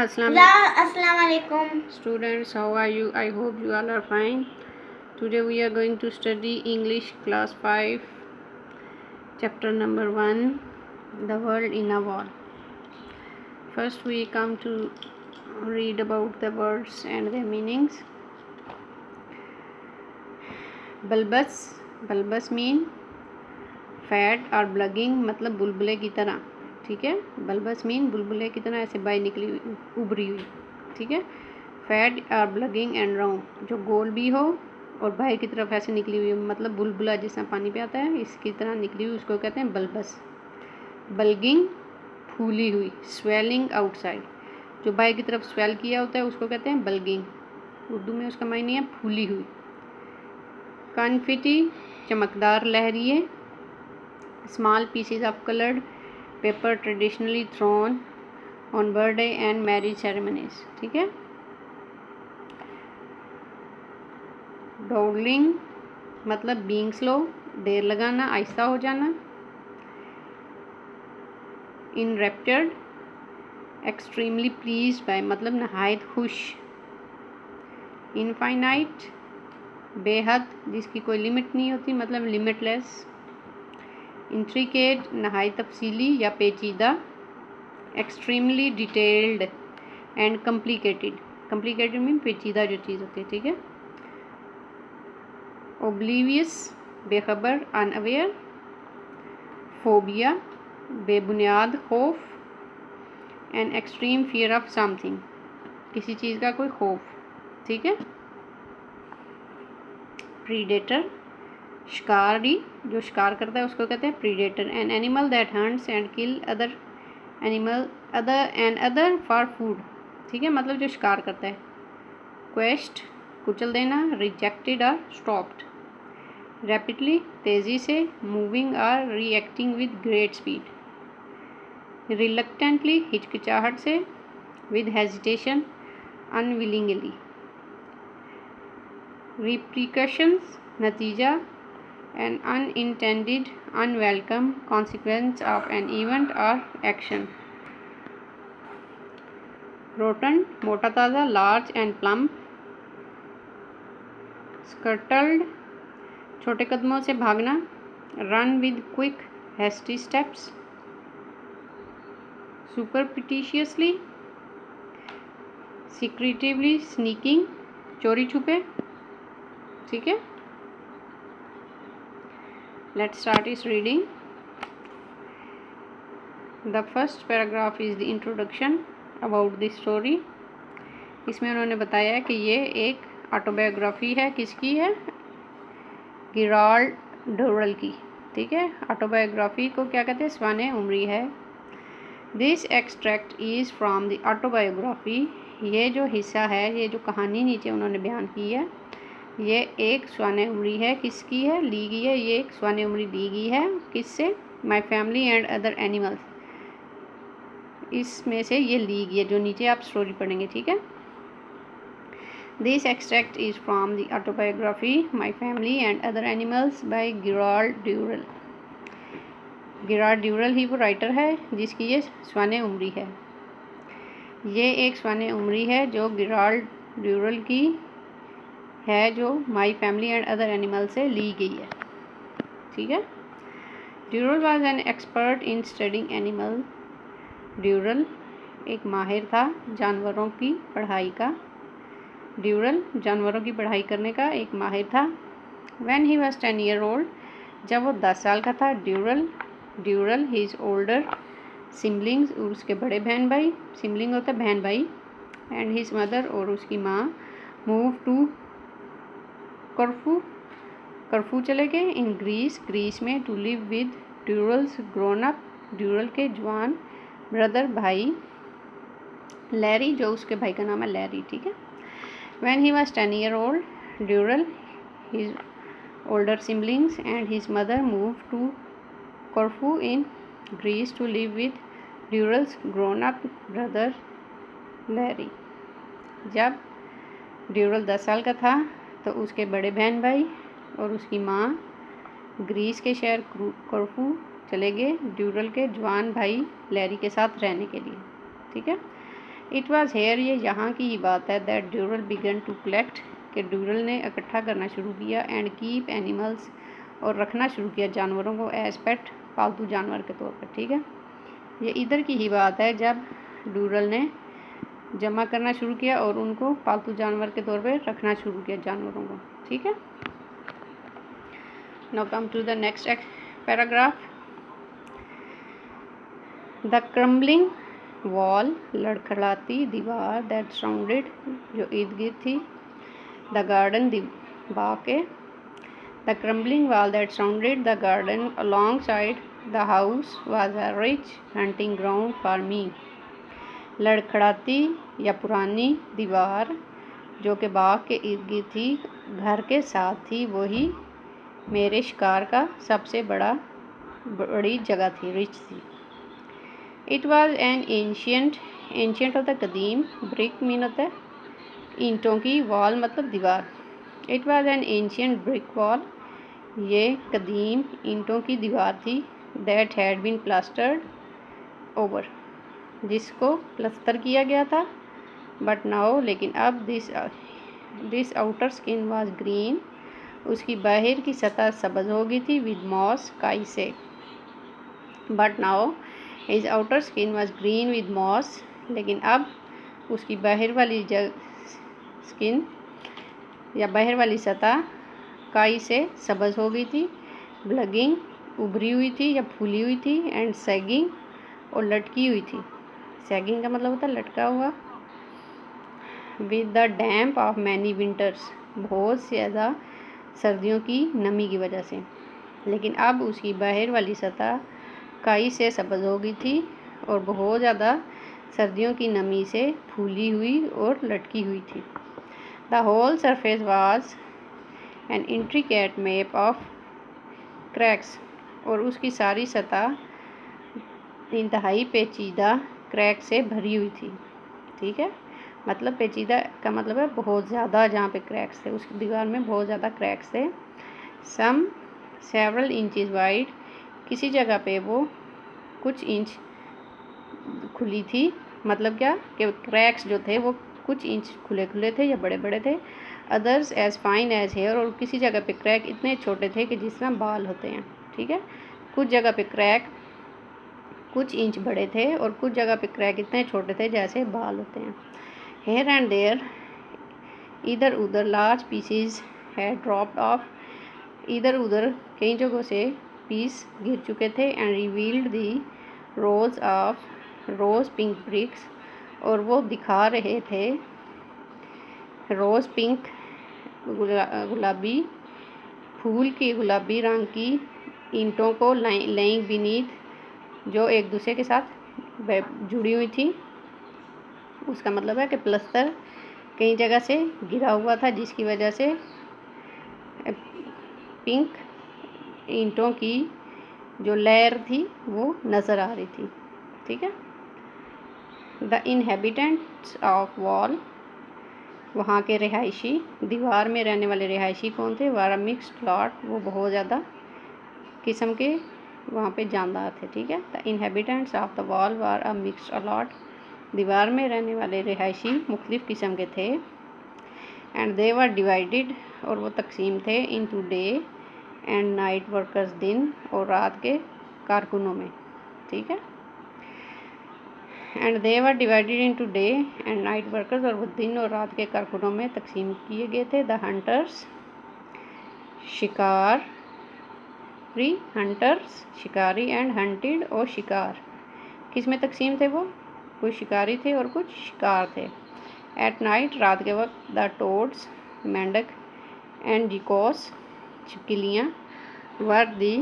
Assalamualaikum. Students, how are you? I hope you all are fine. Today we are going to study English class 5, chapter number 1, The World in a Wall. First we come to read about the words and their meanings. Bulbous mean fat और bulging मतलब बुलबुले की तरह, ठीक है। Bulbs mean बुलबुले की तरह ऐसे बाई निकली हुई, उभरी हुई, ठीक है। फैट और ब्लगिंग एंड राउंड, जो गोल भी हो और बाहर की तरफ ऐसे निकली हुई, मतलब बुलबुला जिसमें पानी पे आता है इसकी तरह निकली हुई, उसको कहते हैं बल्बस। बल्गिंग फूली हुई, स्वेलिंग आउटसाइड, जो बाहर की तरफ स्वेल किया होता है उसको कहते हैं बल्गिंग, उर्दू में उसका मायने है फूली हुई। कॉन्फिटी चमकदार लहरिए। Small pieces of coloured paper traditionally thrown on birthday and marriage ceremonies, ठीक है। डॉडलिंग मतलब बीइंग स्लो, देर लगाना, आहिस्ता हो जाना। इनरेप्टेड एक्सट्रीमली प्लीज्ड बाय मतलब नहायत खुश। इनफाइनाइट बेहद, जिसकी कोई लिमिट नहीं होती मतलब लिमिटलेस। इंट्रिकेट नहायत तफसीली या पेचीदा। Extremely detailed and complicated mean पेचीदा जो चीज़ होती है, ठीक है। ओब्लिवियस बेखबर, अनअवेयर। फोबिया बेबुनियाद खौफ। An extreme fear of something, किसी चीज़ का कोई खौफ, ठीक है। प्रीडेटर शिकारी, जो शिकार करता है उसको कहते हैं predator. An animal that hunts and kill other animal other for food, ठीक है, मतलब जो शिकार करता है। क्वेस्ट कुचल देना, रिजेक्टेड और स्टॉप्ड। रैपिडली तेज़ी से, मूविंग और reacting with great speed. Reluctantly हिचकिचाहट से, विद हेजिटेशन, अनविलिंगली। रिप्रिकॉशंस नतीजा, an unintended, unwelcome consequence of an event or action. Rodent मोटा ताज़ा, large and plump. Scuttled छोटे कदमों से भागना, run with quick hasty steps. Superstitiously secretively sneaking चोरी छुपे, ठीक है। Let's start is reading. The first paragraph is the introduction about the story. इसमें उन्होंने बताया कि ये एक ऑटोबायोग्राफी है, किसकी है? गिराल्ड डोरल की, ठीक है। ऑटोबायोग्राफी को क्या कहते हैं? स्वाने उम्री है। This extract is from the autobiography, ये जो हिस्सा है, ये जो कहानी नीचे उन्होंने बयान की है, ये एक स्वाने उम्री है। किसकी है? ली गई है। ये एक स्वाने उम्री दी गई है, किससे? माई फैमिली एंड अदर एनिमल्स, इसमें से ये ली गई है, जो नीचे आप स्टोरी पढ़ेंगे, ठीक है। This extract is from the autobiography my family and other animals by Gerald Durrell. Gerald Durrell ही वो राइटर है जिसकी ये स्वाने उम्री है। ये एक स्वाने उम्री है जो गिराल्ड ड्यूरल की है, जो माई फैमिली एंड अदर एनिमल से ली गई है, ठीक है। ड्यूरल was an expert in studying animal. ड्यूरल एक माहिर था जानवरों की पढ़ाई का। ड्यूरल जानवरों की पढ़ाई करने का एक माहिर था। When he was 10 year old, जब वो 10 साल का था। ड्यूरल हिज ओल्डर सिबलिंग्स, उसके बड़े बहन भाई, सिबलिंग होता है बहन भाई, एंड हिज मदर और उसकी माँ, मूव टू करफू चले गए, इन ग्रीस में, to live with Durrell's grown up, Durrell के जवान ब्रदर भाई, लैरी, जो उसके भाई का नाम है लैरी, ठीक है। When he was 10 year old, Durrell his older siblings and his mother move to Corfu in Greece to live with Durrell's grown up brother Larry. जब ड्यूरल 10 साल का था तो उसके बड़े बहन भाई और उसकी माँ ग्रीस के शहर करफू चले गए ड्यूरल के जवान भाई लैरी के साथ रहने के लिए, ठीक है। इट वॉज हेयर, ये यहाँ की ही बात है, that Durrell began to collect, कि ड्यूरल ने इकट्ठा करना शुरू किया, एंड कीप एनिमल्स, और रखना शुरू किया जानवरों को, एज पेट, पालतू जानवर के तौर पर। ठीक है, ये इधर की ही बात है जब ड्यूरल ने जमा करना शुरू किया और उनको पालतू जानवर के तौर पे रखना शुरू किया जानवरों को। ठीक है, now come to the next paragraph. The crumbling wall, लड़खड़ाती दीवार, दैट सराउंडेड, जो इर्द गिर्द थी, द गार्डन, बाग के, the crumbling wall that surrounded the garden alongside the house was a rich hunting ground for me. लड़खड़ाती या पुरानी दीवार जो कि बाग के इर्द गिर्द थी, घर के साथ थी, वही मेरे शिकार का सबसे बड़ी जगह थी, रिच थी। इट वॉज एन एंशियंट होता है कदीम, ब्रिक मीन होता है ईंटों की, वॉल मतलब दीवार। It was an ancient brick wall, ये कदीम ईंटों की दीवार थी, that had been plastered over, जिसको प्लस्तर किया गया था, बट नाउ, लेकिन अब, this outer skin was green, उसकी बाहर की सतह सब्ज हो गई थी, विद मॉस, काई से। But now his outer skin was green with moss, लेकिन अब उसकी बाहर वाली स्किन या बाहर वाली सतह काई से सब्ज हो गई थी, ब्लगिंग, उभरी हुई थी या फूली हुई थी, एंड सैगिंग, और लटकी हुई थी। सैगिंग का मतलब होता है लटका हुआ। With the damp of many winters, बहुत ज़्यादा सर्दियों की नमी की वजह से, लेकिन अब उसकी बाहर वाली सतह काई से सब्ज हो गई थी और बहुत ज़्यादा सर्दियों की नमी से फूली हुई और लटकी हुई थी। The whole surface was an intricate map of cracks, और उसकी सारी सतह इंतहाई पेचीदा क्रैक से भरी हुई थी। ठीक है, मतलब पेचीदा का मतलब है बहुत ज़्यादा, जहाँ पे क्रैक्स थे उसकी दीवार में बहुत ज़्यादा क्रैक्स थे। सम सेवरल इंचेस वाइड, किसी जगह पे वो कुछ इंच खुली थी, मतलब क्या कि क्रैक्स जो थे वो कुछ इंच खुले खुले थे या बड़े बड़े थे। Others as fine as hair, और किसी जगह पे क्रैक इतने छोटे थे कि जिस तरह बाल होते हैं। ठीक है, कुछ जगह पे क्रैक कुछ इंच बड़े थे और कुछ जगह पे क्रैक इतने छोटे थे जैसे बाल होते हैं। हेयर एंड देयर, इधर उधर, large pieces had dropped off, इधर उधर कई जगहों से पीस गिर चुके थे, and revealed the rose pink bricks, और वो दिखा रहे थे रोज पिंक गुलाबी फूल की गुलाबी रंग की ईंटों को, लाइंग बीनीथ, जो एक दूसरे के साथ जुड़ी हुई थी। उसका मतलब है कि प्लस्तर कई जगह से गिरा हुआ था, जिसकी वजह से पिंक ईंटों की जो लेयर थी वो नज़र आ रही थी। ठीक है, द इनहेबिटेंट्स ऑफ वॉल, वहाँ के रिहायशी, दीवार में रहने वाले रिहायशी कौन थे, वारा मिक्स्ड लॉट, वो बहुत ज़्यादा किस्म के वहाँ पे जानदार थे। ठीक है, the inhabitants of the wall were a mixed lot, दीवार में रहने वाले रिहायशी मुख्तलिफ़ किस्म के थे, एंड दे वर डिवाइडेड, और वो तकसीम थे, into day and night workers, दिन और रात के कारकुनों में। ठीक है, and they were divided into day and night workers, और वो दिन और रात के कारकुनों में तकसीम किए गए थे। द हंटर्स, शिकारी, एंड हंटेड, और शिकार, किस में तकसीम थे वो, कुछ शिकारी थे और कुछ शिकार थे। एट नाइट, रात के वक्त, द टोड्स, मेंढक, एंड जिकोस, छिपकलियाँ, वर दी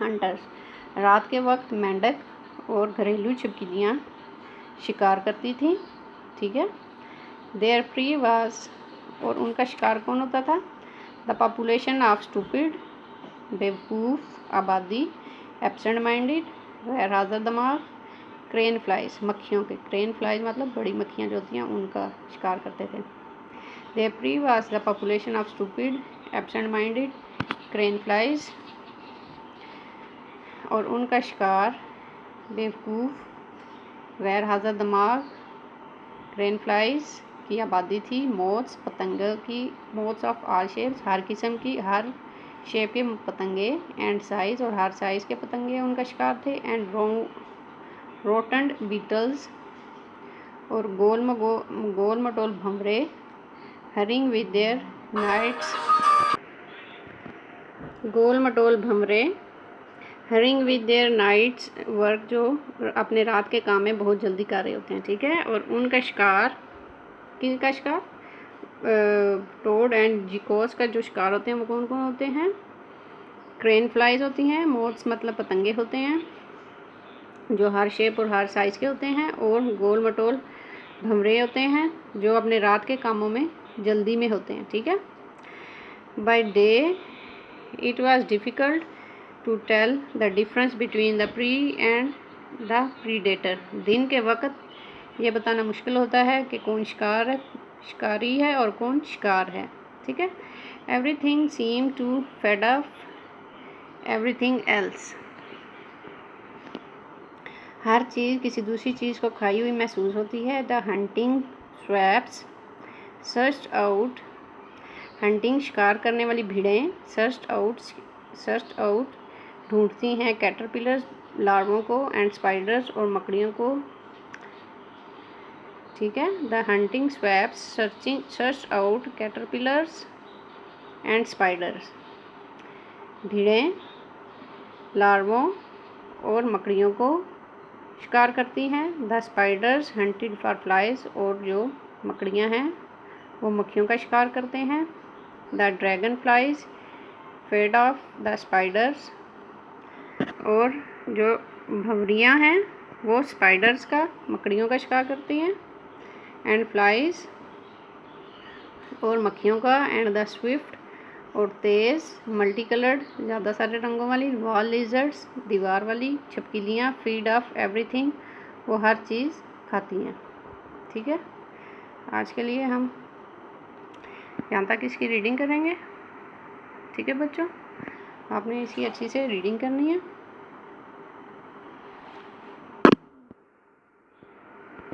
हंटर्स, रात के वक्त मेंढक और घरेलू छिपकलियाँ शिकार करती थी। ठीक है, देयर प्री वाज, और उनका शिकार कौन होता था, द पॉपुलेशन ऑफ स्टूपिड, बेवकूफ़ आबादी, एब्सेंट माइंडेड, गैरहाज़िर दिमाग, क्रेन फ्लाइज, मक्खियों के, क्रेन फ्लाइज मतलब बड़ी मक्खियाँ जो होती हैं उनका शिकार करते थे। Their prey was the population of stupid, absent minded, crane flies, और उनका शिकार बेवकूफ़ वेयर हाज़ा दमाग, क्रेन फ्लाइज की आबादी थी, मोथ्स पतंगे की, मोथ्स ऑफ ऑल शेप्स हर किस्म की, हर शेप के पतंगे, एंड साइज़ और हर साइज़ के पतंगे उनका शिकार थे, एंड रोटंड बीटल्स और गोल मटोल भंवरे, हरिंग विद देयर नाइट्स, गोल मटोल भंवरे whirring with their nights work, जो अपने रात के काम में बहुत जल्दी कर रहे होते हैं, ठीक है। और उनका शिकार, किनका शिकार, टोड एंड जिकोस का जो शिकार होते हैं वो कौन कौन होते हैं, क्रेन फ्लाइज होती हैं, मोथ्स मतलब पतंगे होते हैं जो हर शेप और हर साइज़ के होते हैं, और गोल मटोल भंवरे होते हैं जो अपने रात के कामों में जल्दी में होते हैं, ठीक है। By day it was difficult to tell the difference between the prey and the predator. दिन के वक्त ये बताना मुश्किल होता है कि कौन शिकारी है और कौन शिकार है, ठीक है। Everything seem to fed up everything else, हर चीज़ किसी दूसरी चीज़ को खाई हुई महसूस होती है। The hunting swaps searched out, hunting शिकार करने वाली भीड़ें, सर्च्ड आउट ढूंढती हैं, कैटरपिलर्स लार्वों को, एंड स्पाइडर्स और मकड़ियों को, ठीक है। The hunting swaps search out caterpillars and spiders, भीड़ें लार्वों और मकड़ियों को शिकार करती हैं। The spiders hunted for flies, और जो मकड़ियां हैं वो मक्खियों का शिकार करते हैं। The dragon flies fed off the spiders, और जो भंवरियाँ हैं वो स्पाइडर्स का, मकड़ियों का शिकार करती हैं, एंड फ्लाइज और मक्खियों का, एंड द स्विफ्ट और तेज़ मल्टी कलर्ड ज़्यादा सारे रंगों वाली, वॉल लिजर्ड्स दीवार वाली छिपकलियाँ, फीड ऑफ एवरीथिंग वो हर चीज़ खाती हैं, ठीक है। आज के लिए हम यहाँ तक इसकी रीडिंग करेंगे, ठीक है बच्चों। आपने इसकी अच्छी से रीडिंग करनी है।